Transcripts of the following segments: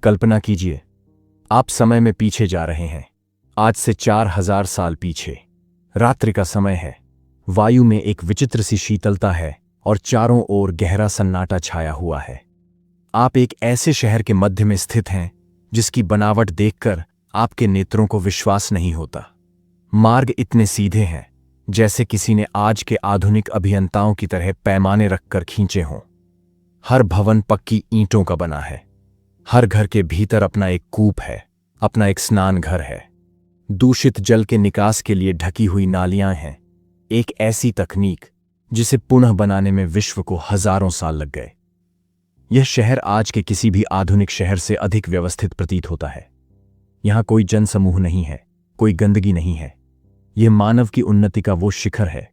कल्पना कीजिए, आप समय में पीछे जा रहे हैं, आज से 4000 साल पीछे। रात्रि का समय है, वायु में एक विचित्र सी शीतलता है और चारों ओर गहरा सन्नाटा छाया हुआ है। आप एक ऐसे शहर के मध्य में स्थित हैं जिसकी बनावट देखकर आपके नेत्रों को विश्वास नहीं होता। मार्ग इतने सीधे हैं जैसे किसी ने आज के आधुनिक अभियंताओं की तरह पैमाने रखकर खींचे हों। हर भवन पक्की ईंटों का बना है। हर घर के भीतर अपना एक कूप है, अपना एक स्नान घर है। दूषित जल के निकास के लिए ढकी हुई नालियां हैं। एक ऐसी तकनीक जिसे पुनः बनाने में विश्व को हजारों साल लग गए। यह शहर आज के किसी भी आधुनिक शहर से अधिक व्यवस्थित प्रतीत होता है। यहां कोई जनसमूह नहीं है, कोई गंदगी नहीं है। यह मानव की उन्नति का वो शिखर है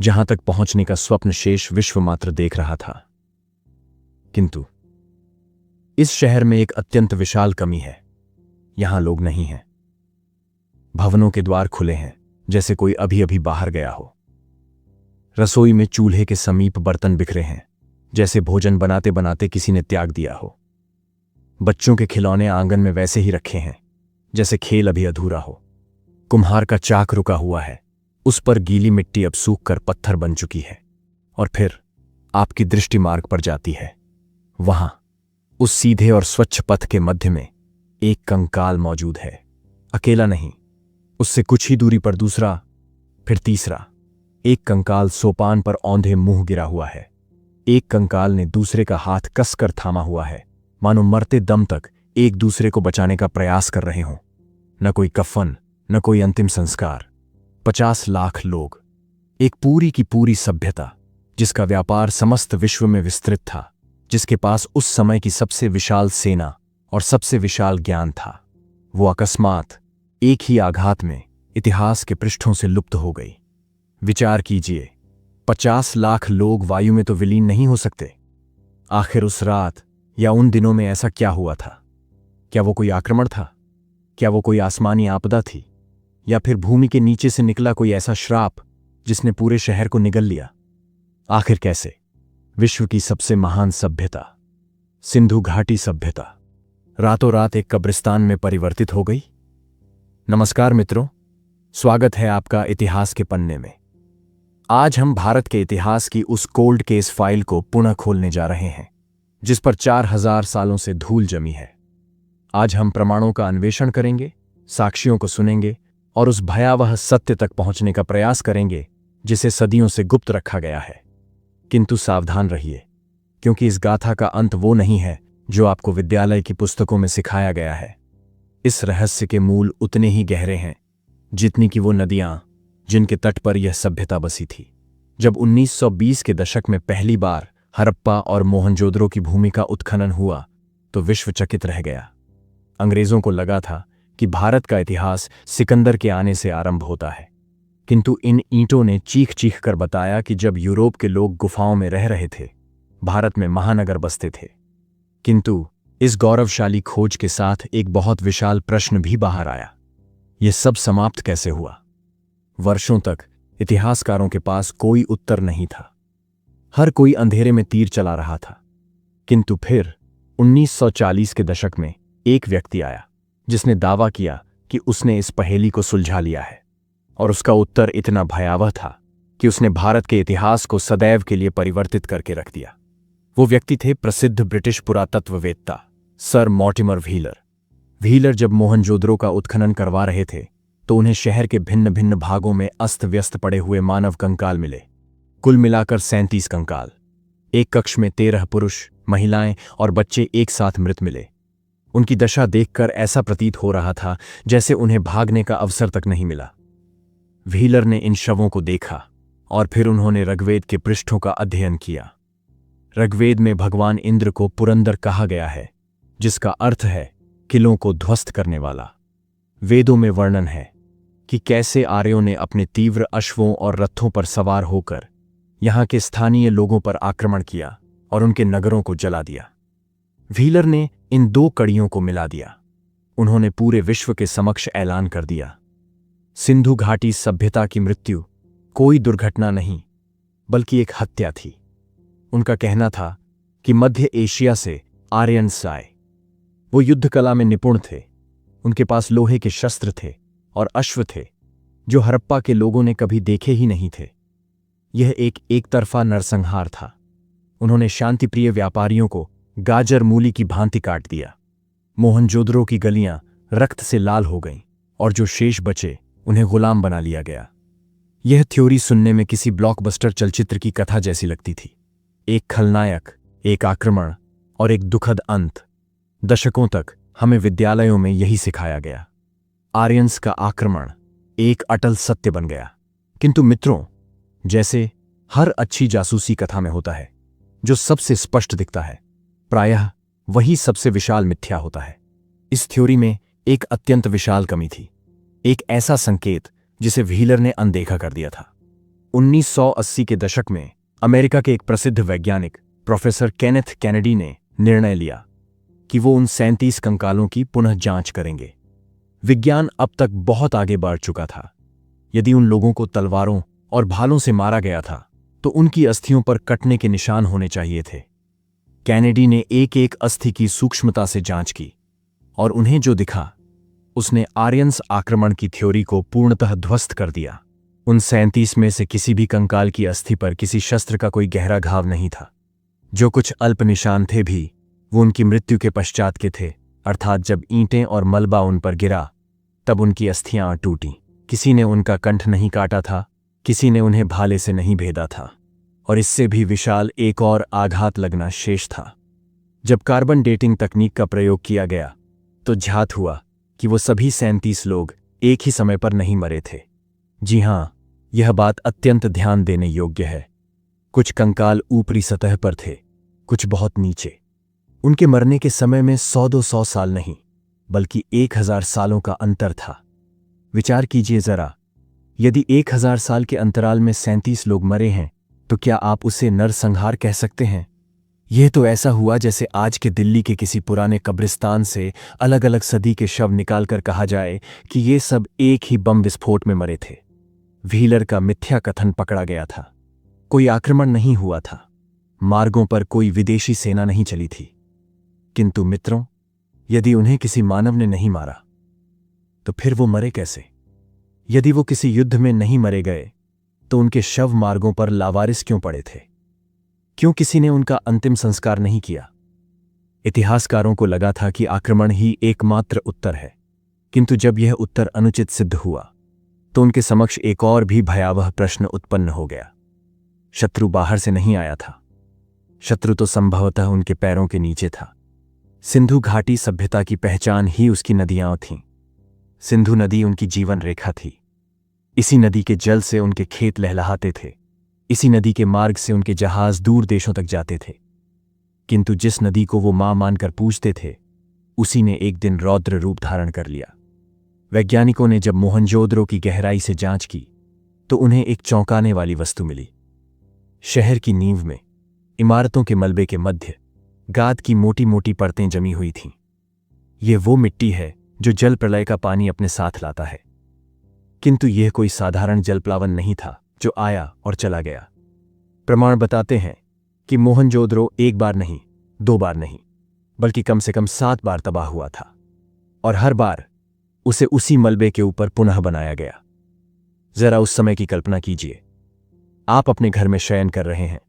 जहां तक पहुंचने का स्वप्न शेष विश्व मात्र देख रहा था। किंतु इस शहर में एक अत्यंत विशाल कमी है। यहां लोग नहीं हैं। भवनों के द्वार खुले हैं जैसे कोई अभी अभी बाहर गया हो। रसोई में चूल्हे के समीप बर्तन बिखरे हैं जैसे भोजन बनाते बनाते किसी ने त्याग दिया हो। बच्चों के खिलौने आंगन में वैसे ही रखे हैं जैसे खेल अभी अधूरा हो। कुम्हार का चाक रुका हुआ है, उस पर गीली मिट्टी अब सूख कर पत्थर बन चुकी है। और फिर आपकी दृष्टि मार्ग पर जाती है। वहां उस सीधे और स्वच्छ पथ के मध्य में एक कंकाल मौजूद है। अकेला नहीं, उससे कुछ ही दूरी पर दूसरा, फिर तीसरा। एक कंकाल सोपान पर औंधे मुंह गिरा हुआ है। एक कंकाल ने दूसरे का हाथ कसकर थामा हुआ है, मानो मरते दम तक एक दूसरे को बचाने का प्रयास कर रहे हों। न कोई कफन, न कोई अंतिम संस्कार। 50 लाख लोग, एक पूरी की पूरी सभ्यता जिसका व्यापार समस्त विश्व में विस्तृत था, जिसके पास उस समय की सबसे विशाल सेना और सबसे विशाल ज्ञान था, वो अकस्मात एक ही आघात में इतिहास के पृष्ठों से लुप्त हो गई। विचार कीजिए, 50 लाख लोग वायु में तो विलीन नहीं हो सकते। आखिर उस रात या उन दिनों में ऐसा क्या हुआ था? क्या वो कोई आक्रमण था? क्या वो कोई आसमानी आपदा थी? या फिर भूमि के नीचे से निकला कोई ऐसा श्राप जिसने पूरे शहर को निगल लिया? आखिर कैसे? विश्व की सबसे महान सभ्यता, सिंधु घाटी सभ्यता, रातों रात एक कब्रिस्तान में परिवर्तित हो गई। नमस्कार मित्रों, स्वागत है आपका इतिहास के पन्ने में। आज हम भारत के इतिहास की उस कोल्ड केस फाइल को पुनः खोलने जा रहे हैं जिस पर 4000 सालों से धूल जमी है। आज हम प्रमाणों का अन्वेषण करेंगे, साक्ष्यों को सुनेंगे और उस भयावह सत्य तक पहुंचने का प्रयास करेंगे जिसे सदियों से गुप्त रखा गया है। किंतु सावधान रहिए, क्योंकि इस गाथा का अंत वो नहीं है जो आपको विद्यालय की पुस्तकों में सिखाया गया है। इस रहस्य के मूल उतने ही गहरे हैं जितनी कि वो नदियां जिनके तट पर यह सभ्यता बसी थी। जब 1920 के दशक में पहली बार हड़प्पा और मोहनजोदड़ो की भूमि का उत्खनन हुआ तो विश्व चकित रह गया। अंग्रेजों को लगा था कि भारत का इतिहास सिकंदर के आने से आरंभ होता है, किंतु इन ईंटों ने चीख चीख कर बताया कि जब यूरोप के लोग गुफाओं में रह रहे थे, भारत में महानगर बसते थे। किंतु इस गौरवशाली खोज के साथ एक बहुत विशाल प्रश्न भी बाहर आया। यह सब समाप्त कैसे हुआ? वर्षों तक इतिहासकारों के पास कोई उत्तर नहीं था। हर कोई अंधेरे में तीर चला रहा था। किंतु फिर 1940 के दशक में एक व्यक्ति आया जिसने दावा किया कि उसने इस पहेली को सुलझा लिया है, और उसका उत्तर इतना भयावह था कि उसने भारत के इतिहास को सदैव के लिए परिवर्तित करके रख दिया। वो व्यक्ति थे प्रसिद्ध ब्रिटिश पुरातत्ववेत्ता सर मॉर्टिमर व्हीलर। व्हीलर जब मोहनजोदड़ो का उत्खनन करवा रहे थे तो उन्हें शहर के भिन्न भिन्न भागों में अस्त व्यस्त पड़े हुए मानव कंकाल मिले। कुल मिलाकर 37 कंकाल। एक कक्ष में 13 पुरुष, महिलाएं और बच्चे एक साथ मृत मिले। उनकी दशा देखकर ऐसा प्रतीत हो रहा था जैसे उन्हें भागने का अवसर तक नहीं मिला। व्हीलर ने इन शवों को देखा और फिर उन्होंने ऋग्वेद के पृष्ठों का अध्ययन किया। ऋग्वेद में भगवान इंद्र को पुरंदर कहा गया है, जिसका अर्थ है किलों को ध्वस्त करने वाला। वेदों में वर्णन है कि कैसे आर्यों ने अपने तीव्र अश्वों और रथों पर सवार होकर यहां के स्थानीय लोगों पर आक्रमण किया और उनके नगरों को जला दिया। व्हीलर ने इन दो कड़ियों को मिला दिया। उन्होंने पूरे विश्व के समक्ष ऐलान कर दिया, सिंधु घाटी सभ्यता की मृत्यु कोई दुर्घटना नहीं बल्कि एक हत्या थी। उनका कहना था कि मध्य एशिया से आर्यन्स आए, वो युद्ध कला में निपुण थे। उनके पास लोहे के शस्त्र थे और अश्व थे जो हड़प्पा के लोगों ने कभी देखे ही नहीं थे। यह एक तरफा नरसंहार था। उन्होंने शांतिप्रिय व्यापारियों को गाजर मूली की भांति काट दिया। मोहनजोदड़ो की गलियां रक्त से लाल हो गईं और जो शेष बचे उन्हें गुलाम बना लिया गया। यह थ्योरी सुनने में किसी ब्लॉकबस्टर चलचित्र की कथा जैसी लगती थी। एक खलनायक, एक आक्रमण और एक दुखद अंत। दशकों तक हमें विद्यालयों में यही सिखाया गया। आर्यंस का आक्रमण एक अटल सत्य बन गया। किंतु मित्रों, जैसे हर अच्छी जासूसी कथा में होता है, जो सबसे स्पष्ट दिखता है प्रायः वही सबसे विशाल मिथ्या होता है। इस थ्योरी में एक अत्यंत विशाल कमी थी, एक ऐसा संकेत जिसे व्हीलर ने अनदेखा कर दिया था। 1980 के दशक में अमेरिका के एक प्रसिद्ध वैज्ञानिक प्रोफेसर केनेथ कैनेडी ने निर्णय लिया कि वो उन 37 कंकालों की पुनः जांच करेंगे। विज्ञान अब तक बहुत आगे बढ़ चुका था। यदि उन लोगों को तलवारों और भालों से मारा गया था तो उनकी अस्थियों पर कटने के निशान होने चाहिए थे। कैनेडी ने एक एक अस्थि की सूक्ष्मता से जांच की और उन्हें जो दिखा उसने आर्यंस आक्रमण की थ्योरी को पूर्णतः ध्वस्त कर दिया। उन 37 में से किसी भी कंकाल की अस्थि पर किसी शस्त्र का कोई गहरा घाव नहीं था। जो कुछ अल्प निशान थे भी वो उनकी मृत्यु के पश्चात के थे, अर्थात जब ईंटें और मलबा उन पर गिरा तब उनकी अस्थियां टूटीं। किसी ने उनका कंठ नहीं काटा था, किसी ने उन्हें भाले से नहीं भेदा था, और इससे भी विशाल एक और आघात लगना शेष था। जब कार्बन डेटिंग तकनीक का प्रयोग किया गया तो ज्ञात हुआ कि वो सभी 37 लोग एक ही समय पर नहीं मरे थे। जी हां, यह बात अत्यंत ध्यान देने योग्य है। कुछ कंकाल ऊपरी सतह पर थे, कुछ बहुत नीचे। उनके मरने के समय में 100-200 साल नहीं बल्कि 1000 सालों का अंतर था। विचार कीजिए जरा, यदि 1000 साल के अंतराल में 37 लोग मरे हैं तो क्या आप उसे नरसंहार कह सकते हैं? यह तो ऐसा हुआ जैसे आज के दिल्ली के किसी पुराने कब्रिस्तान से अलग अलग सदी के शव निकालकर कहा जाए कि ये सब एक ही बम विस्फोट में मरे थे। व्हीलर का मिथ्या कथन पकड़ा गया था। कोई आक्रमण नहीं हुआ था, मार्गों पर कोई विदेशी सेना नहीं चली थी। किंतु मित्रों, यदि उन्हें किसी मानव ने नहीं मारा तो फिर वो मरे कैसे? यदि वो किसी युद्ध में नहीं मरे गए तो उनके शव मार्गों पर लावारिस क्यों पड़े थे? क्यों किसी ने उनका अंतिम संस्कार नहीं किया? इतिहासकारों को लगा था कि आक्रमण ही एकमात्र उत्तर है, किंतु जब यह उत्तर अनुचित सिद्ध हुआ तो उनके समक्ष एक और भी भयावह प्रश्न उत्पन्न हो गया। शत्रु बाहर से नहीं आया था, शत्रु तो संभवतः उनके पैरों के नीचे था। सिंधु घाटी सभ्यता की पहचान ही उसकी नदियां थीं। सिंधु नदी उनकी जीवन रेखा थी। इसी नदी के जल से उनके खेत लहलहाते थे, इसी नदी के मार्ग से उनके जहाज दूर देशों तक जाते थे। किंतु जिस नदी को वो मां मानकर पूजते थे उसी ने एक दिन रौद्र रूप धारण कर लिया। वैज्ञानिकों ने जब मोहनजोदड़ो की गहराई से जांच की तो उन्हें एक चौंकाने वाली वस्तु मिली। शहर की नींव में, इमारतों के मलबे के मध्य गाद की मोटी मोटी परतें जमी हुई थीं। यह वो मिट्टी है जो जल प्रलय का पानी अपने साथ लाता है। किंतु यह कोई साधारण जलप्लावन नहीं था जो आया और चला गया। प्रमाण बताते हैं कि मोहनजोदड़ो एक बार नहीं, 2 बार नहीं, बल्कि कम से कम 7 बार तबाह हुआ था, और हर बार उसे उसी मलबे के ऊपर पुनः बनाया गया। जरा उस समय की कल्पना कीजिए। आप अपने घर में शयन कर रहे हैं,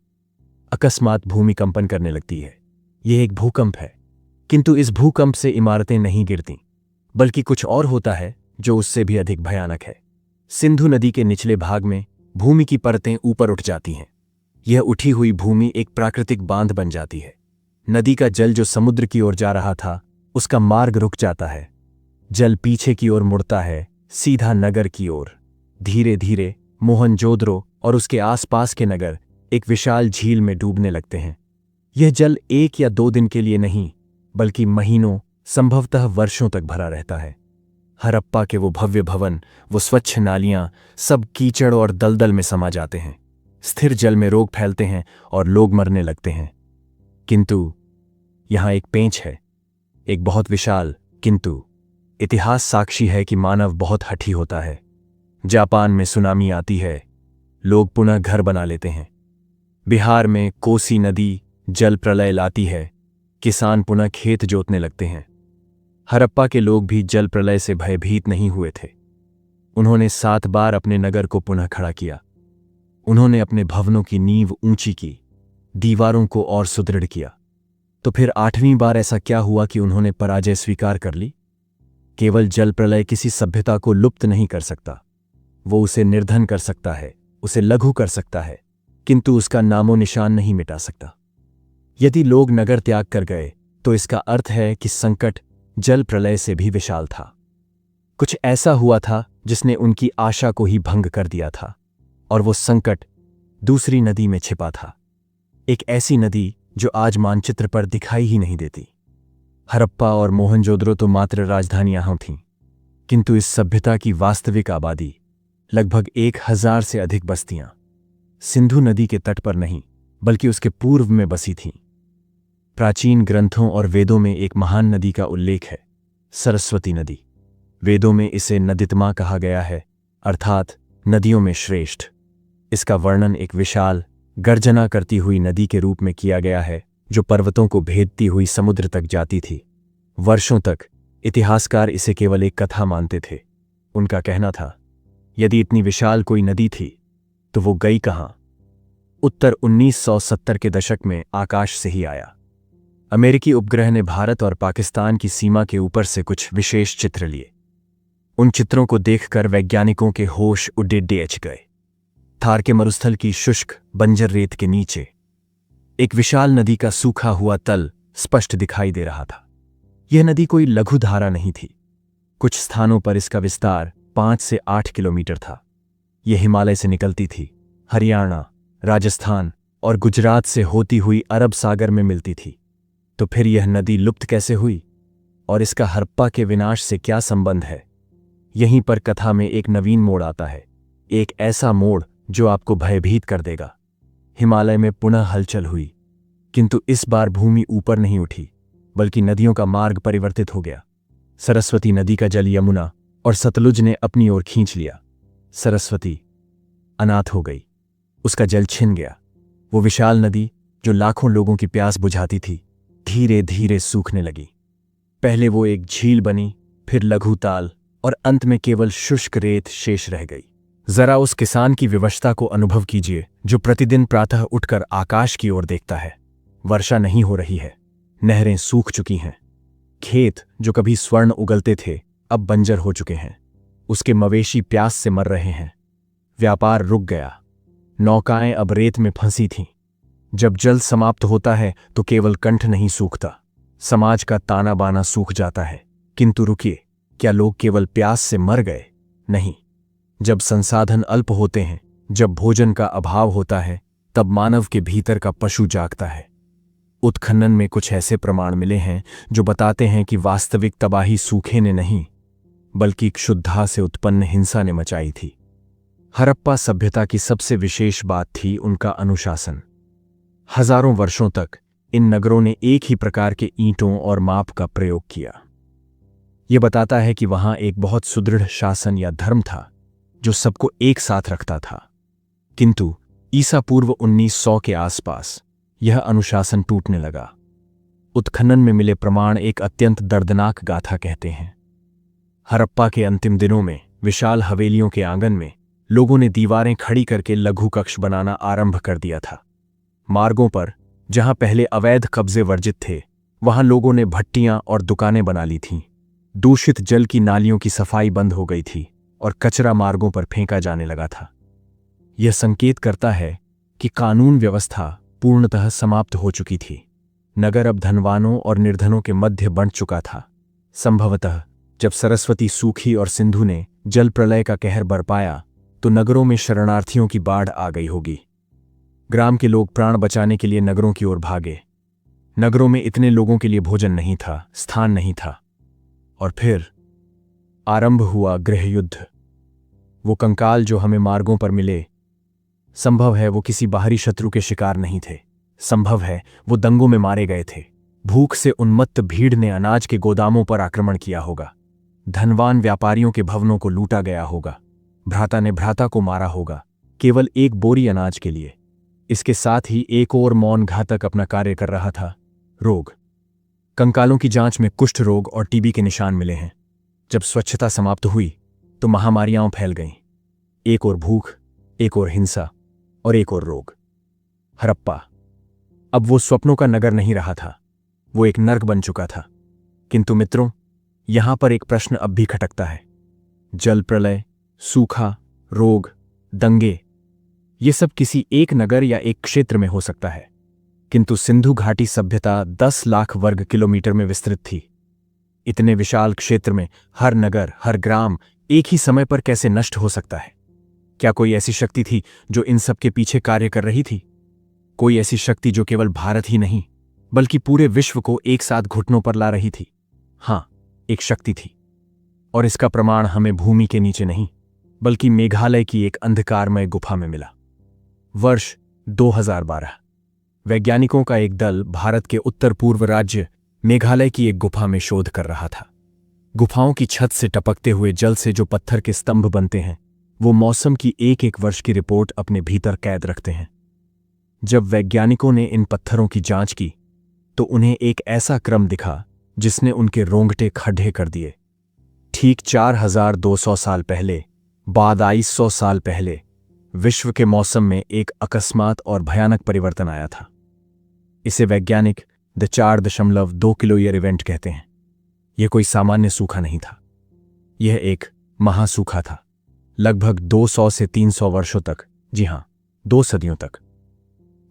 अकस्मात भूमि कंपन करने लगती है। यह एक भूकंप है, किंतु इस भूकंप से इमारतें नहीं गिरती, बल्कि कुछ और होता है जो उससे भी अधिक भयानक है। सिंधु नदी के निचले भाग में भूमि की परतें ऊपर उठ जाती हैं। यह उठी हुई भूमि एक प्राकृतिक बांध बन जाती है। नदी का जल जो समुद्र की ओर जा रहा था उसका मार्ग रुक जाता है। जल पीछे की ओर मुड़ता है, सीधा नगर की ओर। धीरे धीरे मोहनजोदड़ो और उसके आसपास के नगर एक विशाल झील में डूबने लगते हैं। यह जल 1 या 2 दिन के लिए नहीं बल्कि महीनों, संभवतः वर्षों तक भरा रहता है। हड़प्पा के वो भव्य भवन, वो स्वच्छ नालियां, सब कीचड़ और दलदल में समा जाते हैं। स्थिर जल में रोग फैलते हैं और लोग मरने लगते हैं। किंतु यहां एक पेंच है, एक बहुत विशाल किंतु। इतिहास साक्षी है कि मानव बहुत हठी होता है। जापान में सुनामी आती है, लोग पुनः घर बना लेते हैं। बिहार में कोसी नदी जल प्रलय लाती है, किसान पुनः खेत जोतने लगते हैं। हड़प्पा के लोग भी जल प्रलय से भयभीत नहीं हुए थे। उन्होंने 7 बार अपने नगर को पुनः खड़ा किया। उन्होंने अपने भवनों की नींव ऊंची की, दीवारों को और सुदृढ़ किया। तो फिर 8वीं बार ऐसा क्या हुआ कि उन्होंने पराजय स्वीकार कर ली? केवल जल प्रलय किसी सभ्यता को लुप्त नहीं कर सकता। वो उसे निर्धन कर सकता है, उसे लघु कर सकता है, किंतु उसका नामो निशान नहीं मिटा सकता। यदि लोग नगर त्याग कर गए तो इसका अर्थ है कि संकट जल प्रलय से भी विशाल था। कुछ ऐसा हुआ था जिसने उनकी आशा को ही भंग कर दिया था, और वो संकट दूसरी नदी में छिपा था। एक ऐसी नदी जो आज मानचित्र पर दिखाई ही नहीं देती। हड़प्पा और मोहनजोदड़ो तो मात्र राजधानियां थीं, किंतु इस सभ्यता की वास्तविक आबादी लगभग 1000 से अधिक बस्तियां सिंधु नदी के तट पर नहीं बल्कि उसके पूर्व में बसी थीं। प्राचीन ग्रंथों और वेदों में एक महान नदी का उल्लेख है, सरस्वती नदी। वेदों में इसे नदितमा कहा गया है, अर्थात नदियों में श्रेष्ठ। इसका वर्णन एक विशाल गर्जना करती हुई नदी के रूप में किया गया है जो पर्वतों को भेदती हुई समुद्र तक जाती थी। वर्षों तक इतिहासकार इसे केवल एक कथा मानते थे। उनका कहना था, यदि इतनी विशाल कोई नदी थी तो वो गई कहां? उत्तर 1970 के दशक में आकाश से ही आया। अमेरिकी उपग्रह ने भारत और पाकिस्तान की सीमा के ऊपर से कुछ विशेष चित्र लिए। उन चित्रों को देखकर वैज्ञानिकों के होश उड़ेच गए। थार के मरुस्थल की शुष्क बंजर रेत के नीचे एक विशाल नदी का सूखा हुआ तल स्पष्ट दिखाई दे रहा था। यह नदी कोई लघु धारा नहीं थी। कुछ स्थानों पर इसका विस्तार 5 से 8 किलोमीटर था। यह हिमालय से निकलती थी, हरियाणा, राजस्थान और गुजरात से होती हुई अरब सागर में मिलती थी। तो फिर यह नदी लुप्त कैसे हुई और इसका हड़प्पा के विनाश से क्या संबंध है? यहीं पर कथा में एक नवीन मोड़ आता है, एक ऐसा मोड़ जो आपको भयभीत कर देगा। हिमालय में पुनः हलचल हुई, किंतु इस बार भूमि ऊपर नहीं उठी बल्कि नदियों का मार्ग परिवर्तित हो गया। सरस्वती नदी का जल यमुना और सतलुज ने अपनी ओर खींच लिया। सरस्वती अनाथ हो गई, उसका जल छिन गया। वो विशाल नदी जो लाखों लोगों की प्यास बुझाती थी, धीरे धीरे सूखने लगी। पहले वो एक झील बनी, फिर लघु ताल और अंत में केवल शुष्क रेत शेष रह गई। जरा उस किसान की विवशता को अनुभव कीजिए जो प्रतिदिन प्रातः उठकर आकाश की ओर देखता है। वर्षा नहीं हो रही है, नहरें सूख चुकी हैं, खेत जो कभी स्वर्ण उगलते थे अब बंजर हो चुके हैं, उसके मवेशी प्यास से मर रहे हैं, व्यापार रुक गया, नौकाएं अब रेत में फंसी थीं। जब जल समाप्त होता है तो केवल कंठ नहीं सूखता, समाज का ताना बाना सूख जाता है। किंतु रुकिए, क्या लोग केवल प्यास से मर गए? नहीं। जब संसाधन अल्प होते हैं, जब भोजन का अभाव होता है, तब मानव के भीतर का पशु जागता है। उत्खनन में कुछ ऐसे प्रमाण मिले हैं जो बताते हैं कि वास्तविक तबाही सूखे ने नहीं बल्कि क्षुधा से उत्पन्न हिंसा ने मचाई थी। हड़प्पा सभ्यता की सबसे विशेष बात थी उनका अनुशासन। हजारों वर्षों तक इन नगरों ने एक ही प्रकार के ईंटों और माप का प्रयोग किया। यह बताता है कि वहां एक बहुत सुदृढ़ शासन या धर्म था जो सबको एक साथ रखता था। किंतु ईसा पूर्व 1900 के आसपास यह अनुशासन टूटने लगा। उत्खनन में मिले प्रमाण एक अत्यंत दर्दनाक गाथा कहते हैं। हड़प्पा के अंतिम दिनों में विशाल हवेलियों के आंगन में लोगों ने दीवारें खड़ी करके लघु कक्ष बनाना आरंभ कर दिया था। मार्गों पर जहां पहले अवैध कब्जे वर्जित थे, वहां लोगों ने भट्टियां और दुकानें बना ली थीं। दूषित जल की नालियों की सफाई बंद हो गई थी और कचरा मार्गों पर फेंका जाने लगा था। यह संकेत करता है कि कानून व्यवस्था पूर्णतः समाप्त हो चुकी थी। नगर अब धनवानों और निर्धनों के मध्य बंट चुका था। संभवतः जब सरस्वती सूखी और सिंधु ने जल प्रलय का कहर बरपाया तो नगरों में शरणार्थियों की बाढ़ आ गई होगी। ग्राम के लोग प्राण बचाने के लिए नगरों की ओर भागे। नगरों में इतने लोगों के लिए भोजन नहीं था, स्थान नहीं था। और फिर आरंभ हुआ गृहयुद्ध। वो कंकाल जो हमें मार्गों पर मिले, संभव है वो किसी बाहरी शत्रु के शिकार नहीं थे। संभव है वो दंगों में मारे गए थे। भूख से उन्मत्त भीड़ ने अनाज के गोदामों पर आक्रमण किया होगा। धनवान व्यापारियों के भवनों को लूटा गया होगा। भ्राता ने भ्राता को मारा होगा, केवल एक बोरी अनाज के लिए। इसके साथ ही एक और मौन घातक अपना कार्य कर रहा था, रोग। कंकालों की जांच में कुष्ठ रोग और टीबी के निशान मिले हैं। जब स्वच्छता समाप्त हुई तो महामारियां फैल गईं। एक और भूख, एक और हिंसा और एक और रोग। हड़प्पा अब वो स्वप्नों का नगर नहीं रहा था, वो एक नर्क बन चुका था। किंतु मित्रों, यहां पर एक प्रश्न अब भी खटकता है। जल प्रलय, सूखा, रोग, दंगे, ये सब किसी एक नगर या एक क्षेत्र में हो सकता है, किंतु सिंधु घाटी सभ्यता 10 लाख वर्ग किलोमीटर में विस्तृत थी। इतने विशाल क्षेत्र में हर नगर, हर ग्राम एक ही समय पर कैसे नष्ट हो सकता है? क्या कोई ऐसी शक्ति थी जो इन सब के पीछे कार्य कर रही थी? कोई ऐसी शक्ति जो केवल भारत ही नहीं बल्कि पूरे विश्व को एक साथ घुटनों पर ला रही थी? हां, एक शक्ति थी, और इसका प्रमाण हमें भूमि के नीचे नहीं बल्कि मेघालय की एक अंधकारमय गुफा में मिला। वर्ष 2012। वैज्ञानिकों का एक दल भारत के उत्तर पूर्व राज्य मेघालय की एक गुफा में शोध कर रहा था। गुफाओं की छत से टपकते हुए जल से जो पत्थर के स्तंभ बनते हैं, वो मौसम की एक एक वर्ष की रिपोर्ट अपने भीतर कैद रखते हैं। जब वैज्ञानिकों ने इन पत्थरों की जांच की तो उन्हें एक ऐसा क्रम दिखा जिसने उनके रोंगटे खड़े कर दिए। ठीक 4200 साल पहले, बाद 2200 साल पहले, विश्व के मौसम में एक अकस्मात और भयानक परिवर्तन आया था। इसे वैज्ञानिक द 4.2 किलो ईयर इवेंट कहते हैं। यह कोई सामान्य सूखा नहीं था, यह एक महासूखा था। लगभग 200 से 300 वर्षों तक, जी हां, 2 सदियों तक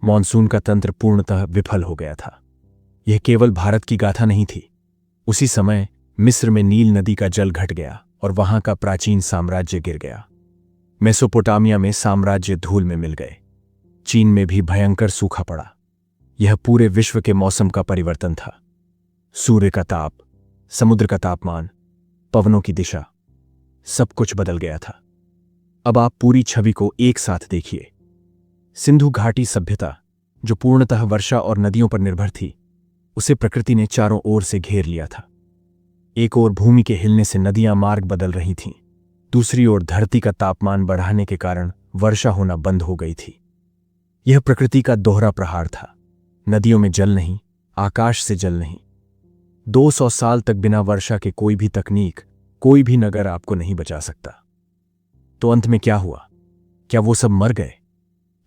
मॉनसून का तंत्र पूर्णतः विफल हो गया था। यह केवल भारत की गाथा नहीं थी। उसी समय मिस्र में नील नदी का जल घट गया और वहां का प्राचीन साम्राज्य गिर गया। मेसोपोटामिया में साम्राज्य धूल में मिल गए। चीन में भी भयंकर सूखा पड़ा। यह पूरे विश्व के मौसम का परिवर्तन था। सूर्य का ताप, समुद्र का तापमान, पवनों की दिशा, सब कुछ बदल गया था। अब आप पूरी छवि को एक साथ देखिए। सिंधु घाटी सभ्यता, जो पूर्णतः वर्षा और नदियों पर निर्भर थी, उसे प्रकृति ने चारों ओर से घेर लिया था। एक ओर भूमि के हिलने से नदियां मार्ग बदल रही थीं, दूसरी ओर धरती का तापमान बढ़ाने के कारण वर्षा होना बंद हो गई थी। यह प्रकृति का दोहरा प्रहार था। नदियों में जल नहीं, आकाश से जल नहीं। 200 साल तक बिना वर्षा के कोई भी तकनीक, कोई भी नगर आपको नहीं बचा सकता। तो अंत में क्या हुआ? क्या वो सब मर गए?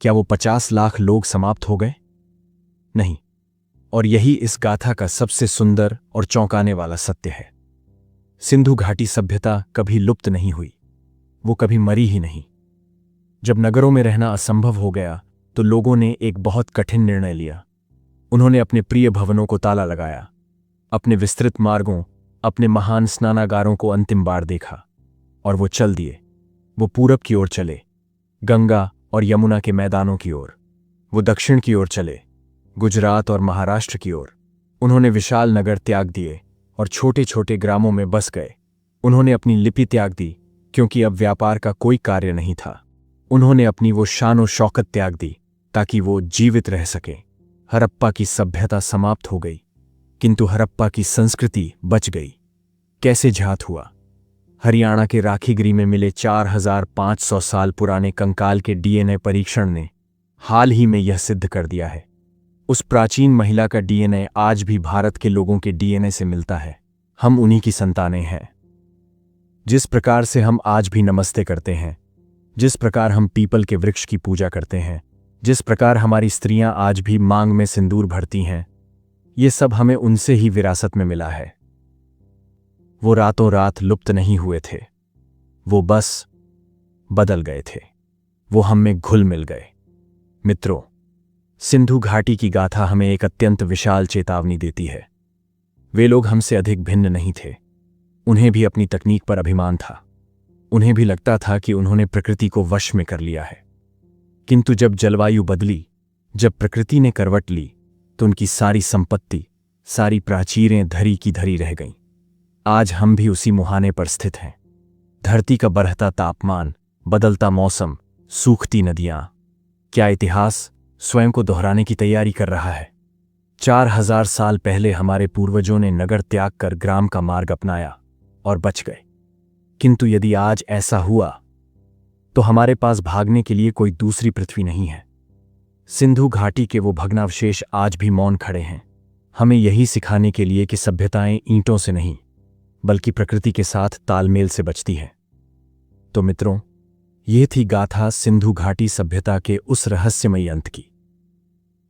क्या वो 50 लाख लोग समाप्त हो गए? नहीं। और यही इस गाथा का सबसे सुंदर और चौंकाने वाला सत्य है। सिंधु घाटी सभ्यता कभी लुप्त नहीं हुई, वो कभी मरी ही नहीं। जब नगरों में रहना असंभव हो गया तो लोगों ने एक बहुत कठिन निर्णय लिया। उन्होंने अपने प्रिय भवनों को ताला लगाया, अपने विस्तृत मार्गों, अपने महान स्नानागारों को अंतिम बार देखा, और वो चल दिए। वो पूरब की ओर चले, गंगा और यमुना के मैदानों की ओर। वो दक्षिण की ओर चले, गुजरात और महाराष्ट्र की ओर। उन्होंने विशाल नगर त्याग दिए और छोटे छोटे ग्रामों में बस गए। उन्होंने अपनी लिपि त्याग दी, क्योंकि अब व्यापार का कोई कार्य नहीं था। उन्होंने अपनी वो शान और शौकत त्याग दी ताकि वो जीवित रह सके। हड़प्पा की सभ्यता समाप्त हो गई, किंतु हड़प्पा की संस्कृति बच गई। कैसे झात हुआ? हरियाणा के राखीगिरी में मिले 4500 साल पुराने कंकाल के डीएनए परीक्षण ने हाल ही में यह सिद्ध कर दिया है। उस प्राचीन महिला का डीएनए आज भी भारत के लोगों के डीएनए से मिलता है। हम उन्हीं की संतानें हैं। जिस प्रकार से हम आज भी नमस्ते करते हैं, जिस प्रकार हम पीपल के वृक्ष की पूजा करते हैं, जिस प्रकार हमारी स्त्रियां आज भी मांग में सिंदूर भरती हैं, ये सब हमें उनसे ही विरासत में मिला है। वो रातों रात लुप्त नहीं हुए थे, वो बस बदल गए थे। वो हम में घुल मिल गए। मित्रों, सिंधु घाटी की गाथा हमें एक अत्यंत विशाल चेतावनी देती है। वे लोग हमसे अधिक भिन्न नहीं थे। उन्हें भी अपनी तकनीक पर अभिमान था। उन्हें भी लगता था कि उन्होंने प्रकृति को वश में कर लिया है। किंतु जब जलवायु बदली, जब प्रकृति ने करवट ली, तो उनकी सारी संपत्ति, सारी प्राचीरें धरी की धरी रह गईं। आज हम भी उसी मुहाने पर स्थित हैं। धरती का बढ़ता तापमान, बदलता मौसम, सूखती नदियां। क्या इतिहास स्वयं को दोहराने की तैयारी कर रहा है? 4000 साल पहले हमारे पूर्वजों ने नगर त्याग कर ग्राम का मार्ग अपनाया और बच गए। किंतु यदि आज ऐसा हुआ तो हमारे पास भागने के लिए कोई दूसरी पृथ्वी नहीं है। सिंधु घाटी के वो भग्नावशेष आज भी मौन खड़े हैं। हमें यही सिखाने के लिए कि सभ्यताएं ईंटों से नहीं बल्कि प्रकृति के साथ तालमेल से बचती हैं। तो मित्रों, ये थी गाथा सिंधु घाटी सभ्यता के उस रहस्यमयी अंत की।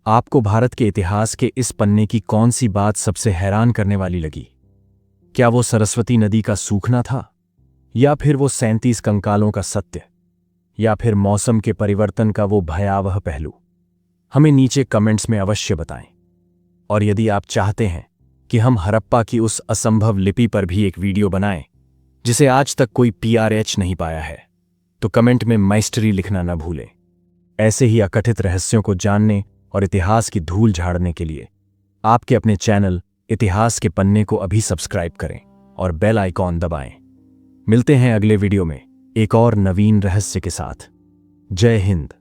आपको भारत के इतिहास के इस पन्ने की कौन सी बात सबसे हैरान करने वाली लगी? क्या वो सरस्वती नदी का सूखना था, या फिर वो 37 कंकालों का सत्य, या फिर मौसम के परिवर्तन का वो भयावह पहलू? हमें नीचे कमेंट्स में अवश्य बताएं। और यदि आप चाहते हैं कि हम हड़प्पा की उस असंभव लिपि पर भी एक वीडियो बनाएं जिसे आज तक कोई PRH नहीं पाया है, तो कमेंट में माइस्ट्री लिखना न भूलें। ऐसे ही अकथित रहस्यों को जानने और इतिहास की धूल झाड़ने के लिए आपके अपने चैनल इतिहास के पन्ने को अभी सब्सक्राइब करें और बेल आइकॉन दबाएं। मिलते हैं अगले वीडियो में एक और नवीन रहस्य के साथ। जय हिंद।